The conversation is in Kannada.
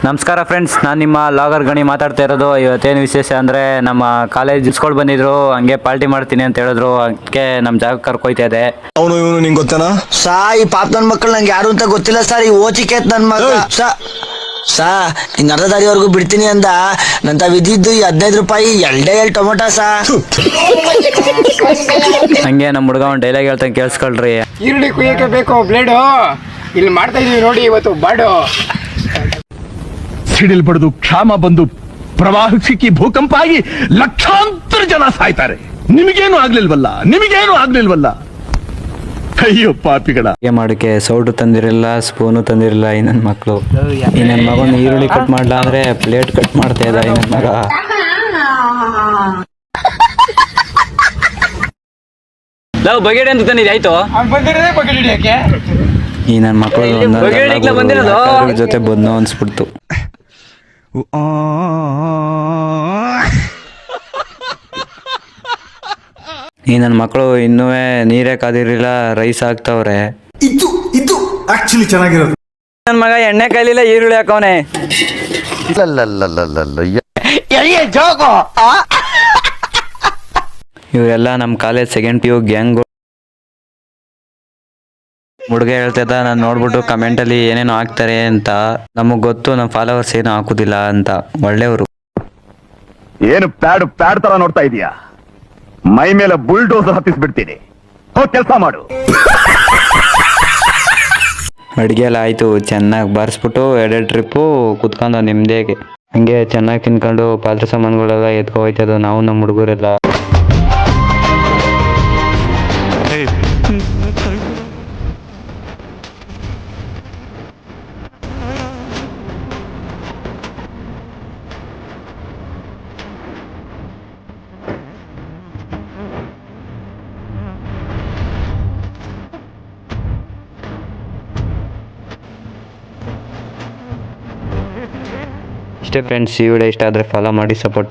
ನಮಸ್ಕಾರ ಫ್ರೆಂಡ್ಸ್, ನಾನು ನಿಮ್ಮ ಲಾಗರ್ ಗಣಿ ಮಾತಾಡ್ತಾ ಇರೋದು. ಇವತ್ತೇನು ವಿಶೇಷ ಅಂದರೆ ನಮ್ಮ ಕಾಲೇಜ್ ಇಸ್ಕೊಂಡು ಬಂದಿದ್ರು, ಹಂಗೆ ಪಾರ್ಟಿ ಮಾಡ್ತೀನಿ ಅಂತ ಹೇಳಿದ್ರು. ಅದಕ್ಕೆ ನಮ್ಮ ಜಾಗಕ್ಕೆ ಕರ್ಕೊಯ್ತಾ ಇದೆ. ಅವನು ಇವನು ನಿಂಗೆ ಗೊತ್ತಾನ? ಈ ಪಾಪ ನನ್ನ ಮಕ್ಕಳು ನಂಗೆ ಯಾರು ಅಂತ ಗೊತ್ತಿಲ್ಲ ಸರ್. ಈ ಓಚಿಕೇತ್ ನನ್ನ ಮಗ ಇನ್ನು ಅರ್ಧ ದಾರಿವರೆಗೂ ಬಿಡ್ತೀನಿ ಅಂದ. ನಂತ ವಿಧಿದ್ದು ಈ 15 ರೂಪಾಯಿ ಎರಡೇ ಟೊಮೊಟೊ ಹಂಗೆ ನಮ್ಮ ಹುಡುಗ ಒಂದು ಡೈಲಾಗ್ ಹೇಳ್ತಾನೆ, ಕೇಳಿಸ್ಕೊಳ್ರಿ. ಈರುಳ್ಳಿ ಕುಯ್ಯಕ್ಕೆ ಬೇಕು ಬ್ಲೇಡು, ಇಲ್ಲಿ ಮಾಡ್ತಾ ಇದೀವಿ ನೋಡಿ ಇವತ್ತು ಬಾಡು. ಸಿಡಿಲ್ ಬಡಿದು ಕ್ಷಾಮ ಬಂದು ಪ್ರವಾಹ ಸಿಕ್ಕಿ ಭೂಕಂಪ ಆಗಿ ಲಕ್ಷಾಂತರ ಜನ ಸಾಯ್ತಾರೆ. ನಿಮಗೇನು ಆಗ್ಲಿಲ್ವಲ್ಲ. ಅಯ್ಯೋ ಪಾಪಿಗಳ. ಮಾಡೋಕ್ಕೆ ಸೌಟು ತಂದಿರಲಿಲ್ಲ, ಸ್ಪೂನು ತಂದಿರಲಿಲ್ಲ ಈ ನನ್ನ ಮಕ್ಕಳು. ಈ ನನ್ನ ಮಗನ ಈರುಳ್ಳಿ ಕಟ್ ಮಾಡ್ಲಾ ಅಂದ್ರೆ ಪ್ಲೇಟ್ ಕಟ್ ಮಾಡ್ತಾ ಇದ್ದ ಈ ನನ್ನ ಮಗ. ನಾವು ಬಗೆಡೆ ಅಂತ ತಂದಿದ್ದೆ, ಆಯ್ತು ಬಂದಿರೋದೇ ಬಗೆ ಹಿಡಿಯಕ್ಕೆ. ಈ ನನ್ನ ಮಕ್ಕಳು ಜೊತೆ ಬಂದು ಅನ್ಸ್ಬಿಡ್ತು. ಈ ನನ್ನ ಮಕ್ಕಳು ಇನ್ನೂ ನೀರೇ ಕಾದಿರಲಿಲ್ಲ, ರೈಸ್ ಹಾಕ್ತವ್ರೆ. ಇದು ಆಕ್ಚುಲಿ ಚೆನ್ನಾಗಿರೋದು. ನನ್ನ ಮಗ ಎಣ್ಣೆ ಕಾಯ್ಲಿಲ್ಲ, ಈರುಳ್ಳಿ ಹಾಕವನೆ. ಇವರೆಲ್ಲ ನಮ್ಮ ಕಾಲೇಜ್ ಸೆಕೆಂಡ್ PU ಗ್ಯಾಂಗ್. ಹುಡುಗ ಹೇಳ್ತಿದ್ದ, ನಾನು ನೋಡ್ಬಿಟ್ಟು ಕಮೆಂಟಲ್ಲಿ ಏನೇನೋ ಹಾಕ್ತಾರೆ ಅಂತ. ನಮಗ್ ಗೊತ್ತು ನಮ್ಮ ಫಾಲೋವರ್ಸ್ ಏನು ಹಾಕುದಿಲ್ಲ ಅಂತ. ಒಳ್ಳೆಯವರು. ಏನು ಪ್ಯಾಡ್ ತರ ನೋಡ್ತಾ ಇದೀಯಾ? ಮೈ ಮೇಲೆ ಬುಲ್ಡೋಸರ್ ಹತ್ತಿಸ್ಬಿಡ್ತೀನಿ. ಹೋಗ್ ಕೆಲಸ ಮಾಡು. ಅಡುಗೆ ಎಲ್ಲ ಆಯ್ತು, ಚೆನ್ನಾಗಿ ಬಾರಿಸ್ಬಿಟ್ಟು 2 ಟ್ರಿಪ್ಪು ಕುತ್ಕೊಂಡು ನಿಮ್ದೇಗೆ ಹಂಗೆ ಚೆನ್ನಾಗಿ ತಿನ್ಕೊಂಡು ಪಾತ್ರೆ ಸಾಮಾನುಗಳೆಲ್ಲ ಎತ್ಕೊ ಹೋಯ್ತದ. ನಾವು ನಮ್ಮ ಹುಡುಗರೆಲ್ಲ ಇಷ್ಟೇ ಫ್ರೆಂಡ್ಸ್. ಈ ವಿಡಿಯೋ ಇಷ್ಟ ಆದರೆ ಫಾಲೋ ಮಾಡಿ, ಸಪೋರ್ಟ್ ಮಾಡಿ.